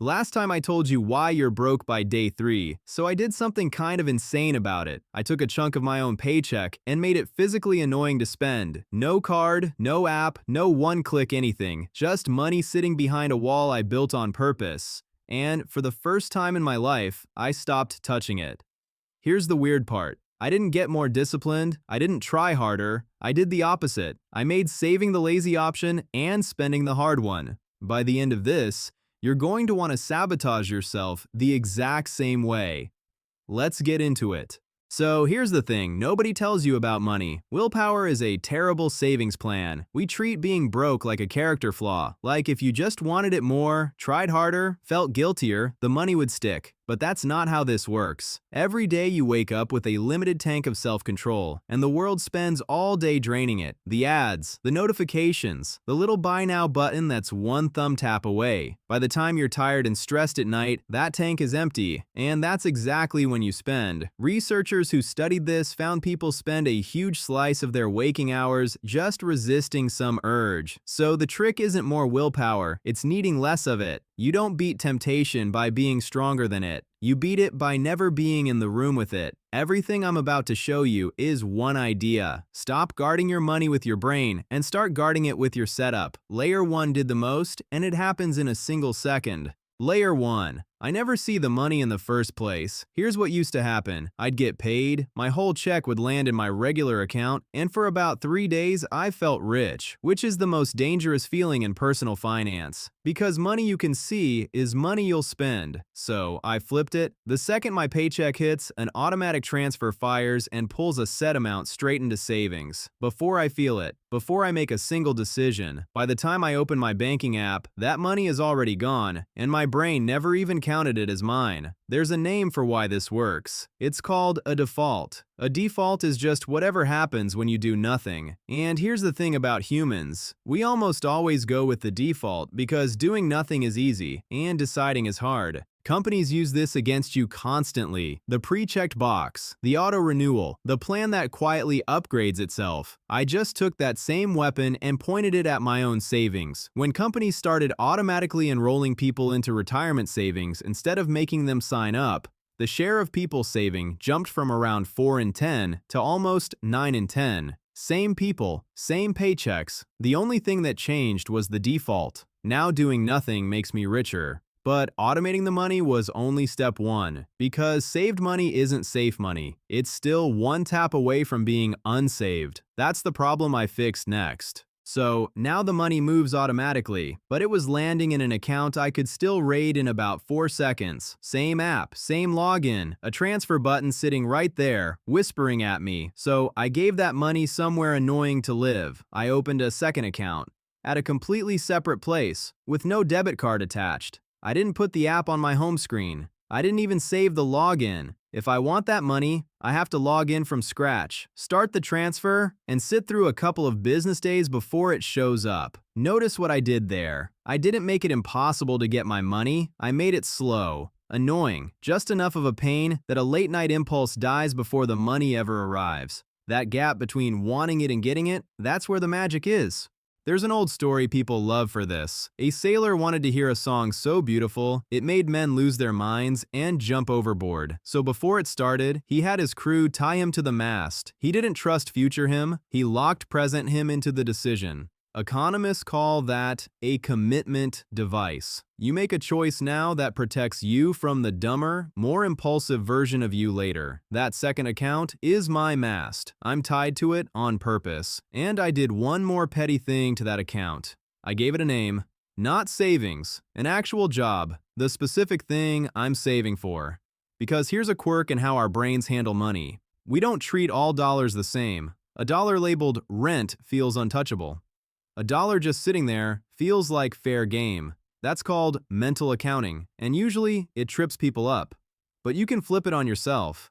Last time I told you why you're broke by day 3, so I did something kind of insane about it. I took a chunk of my own paycheck and made it physically annoying to spend. No card, no app, no one-click anything, just money sitting behind a wall I built on purpose. And for the first time in my life, I stopped touching it. Here's the weird part. I didn't get more disciplined, I didn't try harder, I did the opposite. I made saving the lazy option and spending the hard one. By the end of this, you're going to want to sabotage yourself the exact same way. Let's get into it. So here's the thing, nobody tells you about money. Willpower is a terrible savings plan. We treat being broke like a character flaw. Like if you just wanted it more, tried harder, felt guiltier, the money would stick. But that's not how this works. Every day you wake up with a limited tank of self-control, and the world spends all day draining it. The ads, the notifications, the little buy now button that's one thumb tap away. By the time you're tired and stressed at night, that tank is empty, and that's exactly when you spend. Researchers who studied this found people spend a huge slice of their waking hours just resisting some urge. So the trick isn't more willpower, it's needing less of it. You don't beat temptation by being stronger than it. You beat it by never being in the room with it. Everything I'm about to show you is one idea. Stop guarding your money with your brain and start guarding it with your setup. Layer 1 did the most, and it happens in a single second. Layer 1. I never see the money in the first place. Here's what used to happen. I'd get paid, my whole check would land in my regular account, and for about 3 days I felt rich, which is the most dangerous feeling in personal finance. Because money you can see is money you'll spend. So I flipped it. The second my paycheck hits, an automatic transfer fires and pulls a set amount straight into savings. Before I feel it, before I make a single decision, by the time I open my banking app, that money is already gone, and my brain never even counted it as mine. There's a name for why this works. It's called a default. A default is just whatever happens when you do nothing. And here's the thing about humans. We almost always go with the default because doing nothing is easy and deciding is hard. Companies use this against you constantly. The pre-checked box, the auto-renewal, the plan that quietly upgrades itself. I just took that same weapon and pointed it at my own savings. When companies started automatically enrolling people into retirement savings instead of making them sign up, the share of people saving jumped from around 4 in 10 to almost 9 in 10. Same people, same paychecks. The only thing that changed was the default. Now doing nothing makes me richer. But automating the money was only step 1, because saved money isn't safe money. It's still one tap away from being unsaved. That's the problem I fixed next. So now the money moves automatically, but it was landing in an account I could still raid in about 4 seconds. Same app, same login, a transfer button sitting right there, whispering at me. So I gave that money somewhere annoying to live. I opened a second account at a completely separate place with no debit card attached. I didn't put the app on my home screen. I didn't even save the login. If I want that money, I have to log in from scratch, start the transfer, and sit through a couple of business days before it shows up. Notice what I did there. I didn't make it impossible to get my money. I made it slow, annoying, just enough of a pain that a late-night impulse dies before the money ever arrives. That gap between wanting it and getting it, that's where the magic is. There's an old story people love for this. A sailor wanted to hear a song so beautiful, it made men lose their minds and jump overboard. So before it started, he had his crew tie him to the mast. He didn't trust future him, he locked present him into the decision. Economists call that a commitment device. You make a choice now that protects you from the dumber, more impulsive version of you later. That second account is my mast. I'm tied to it on purpose. And I did one more petty thing to that account. I gave it a name. Not savings, an actual job, the specific thing I'm saving for. Because here's a quirk in how our brains handle money. We don't treat all dollars the same. A dollar labeled rent feels untouchable. A dollar just sitting there feels like fair game. That's called mental accounting, and usually it trips people up. But you can flip it on yourself.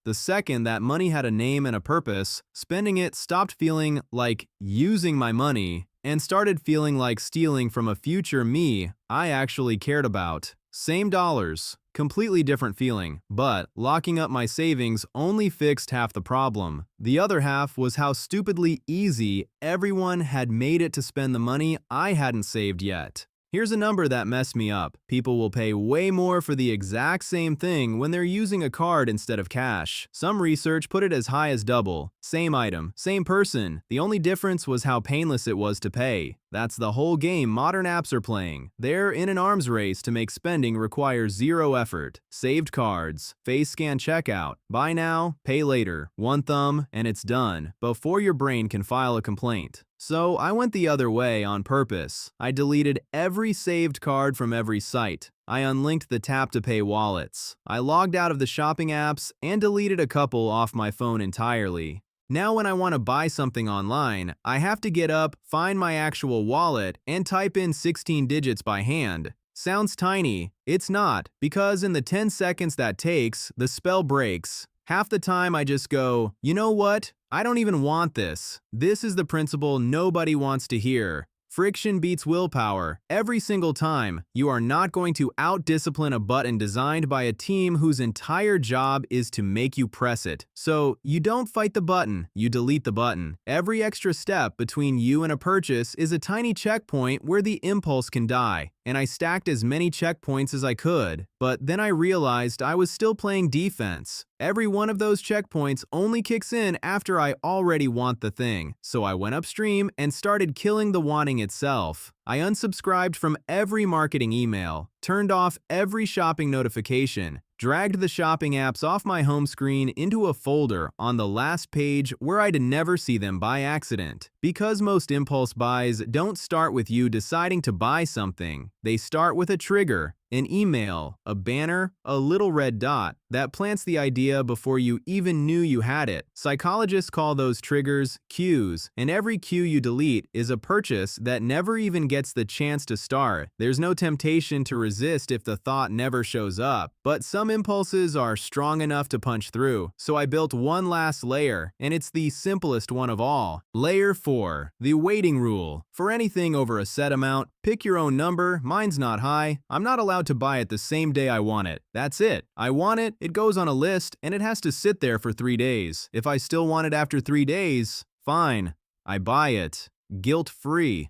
The second that money had a name and a purpose, spending it stopped feeling like using my money and started feeling like stealing from a future me I actually cared about. Same dollars, completely different feeling, but locking up my savings only fixed half the problem. The other half was how stupidly easy everyone had made it to spend the money I hadn't saved yet. Here's a number that messed me up. People will pay way more for the exact same thing when they're using a card instead of cash. Some research put it as high as double. Same item, same person. The only difference was how painless it was to pay. That's the whole game modern apps are playing. They're in an arms race to make spending require zero effort. Saved cards, face scan checkout, buy now, pay later, one thumb, and it's done, before your brain can file a complaint. So I went the other way on purpose. I deleted every saved card from every site. I unlinked the tap-to-pay wallets. I logged out of the shopping apps and deleted a couple off my phone entirely. Now when I want to buy something online, I have to get up, find my actual wallet, and type in 16 digits by hand. Sounds tiny. It's not, because in the 10 seconds that takes, the spell breaks. Half the time I just go, you know what? I don't even want this. This is the principle nobody wants to hear. Friction beats willpower. Every single time, you are not going to out-discipline a button designed by a team whose entire job is to make you press it. So, you don't fight the button, you delete the button. Every extra step between you and a purchase is a tiny checkpoint where the impulse can die. And I stacked as many checkpoints as I could, but then I realized I was still playing defense. Every one of those checkpoints only kicks in after I already want the thing, so I went upstream and started killing the wanting itself. I unsubscribed from every marketing email, turned off every shopping notification, dragged the shopping apps off my home screen into a folder on the last page where I'd never see them by accident. Because most impulse buys don't start with you deciding to buy something, they start with a trigger, an email, a banner, a little red dot that plants the idea before you even knew you had it. Psychologists call those triggers cues, and every cue you delete is a purchase that never even gets the chance to start. There's no temptation to resist if the thought never shows up, but some impulses are strong enough to punch through. So I built one last layer, and it's the simplest one of all. Layer 4, the waiting rule. For anything over a set amount, pick your own number. Mine's not high. I'm not allowed to buy it the same day I want it. That's it. I want it, it goes on a list, and it has to sit there for 3 days. If I still want it after 3 days, fine. I buy it. Guilt-free.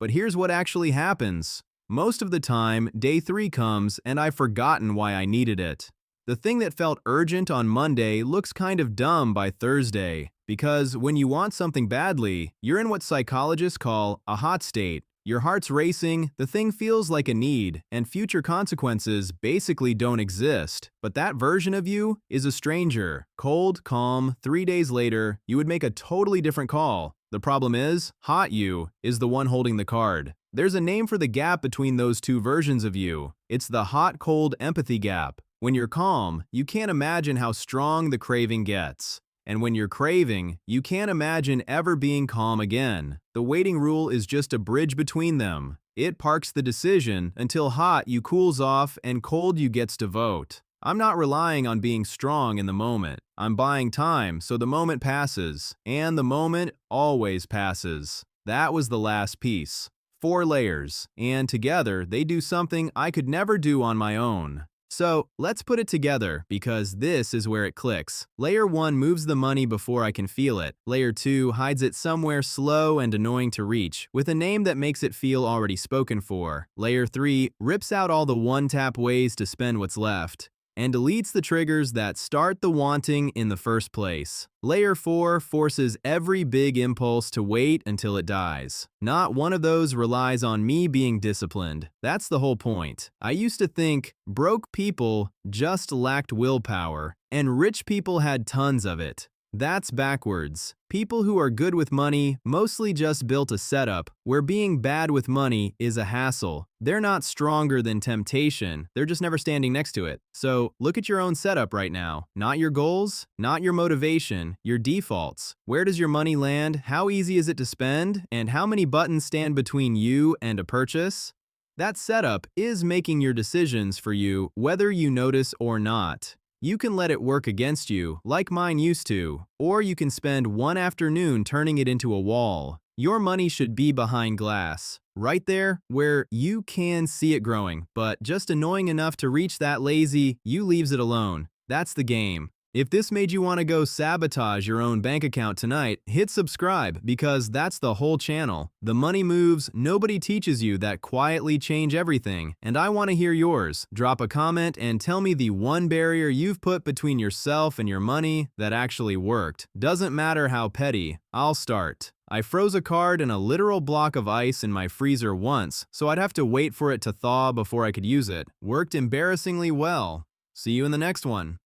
But here's what actually happens. Most of the time, day 3 comes and I've forgotten why I needed it. The thing that felt urgent on Monday looks kind of dumb by Thursday. Because when you want something badly, you're in what psychologists call a hot state. Your heart's racing, the thing feels like a need, and future consequences basically don't exist. But that version of you is a stranger. Cold, calm, 3 days later, you would make a totally different call. The problem is, hot you is the one holding the card. There's a name for the gap between those two versions of you. It's the hot-cold empathy gap. When you're calm, you can't imagine how strong the craving gets. And when you're craving, you can't imagine ever being calm again. The waiting rule is just a bridge between them. It parks the decision until hot you cools off and cold you gets to vote. I'm not relying on being strong in the moment. I'm buying time so the moment passes, and the moment always passes. That was the last piece. 4 layers, and together they do something I could never do on my own. So, let's put it together, because this is where it clicks. Layer 1 moves the money before I can feel it. Layer 2 hides it somewhere slow and annoying to reach, with a name that makes it feel already spoken for. Layer 3 rips out all the one-tap ways to spend what's left, and deletes the triggers that start the wanting in the first place. Layer 4 forces every big impulse to wait until it dies. Not one of those relies on me being disciplined. That's the whole point. I used to think broke people just lacked willpower, and rich people had tons of it. That's backwards. People who are good with money mostly just built a setup where being bad with money is a hassle. They're not stronger than temptation, they're just never standing next to it. So look at your own setup right now. Not your goals, not your motivation, your defaults. Where does your money land? How easy is it to spend? And how many buttons stand between you and a purchase? That setup is making your decisions for you whether you notice or not. You can let it work against you, like mine used to, or you can spend one afternoon turning it into a wall. Your money should be behind glass, right there where you can see it growing, but just annoying enough to reach that lazy, you leaves it alone. That's the game. If this made you want to go sabotage your own bank account tonight, hit subscribe because that's the whole channel. The money moves nobody teaches you that quietly change everything, and I want to hear yours. Drop a comment and tell me the one barrier you've put between yourself and your money that actually worked. Doesn't matter how petty, I'll start. I froze a card in a literal block of ice in my freezer once, so I'd have to wait for it to thaw before I could use it. Worked embarrassingly well. See you in the next one.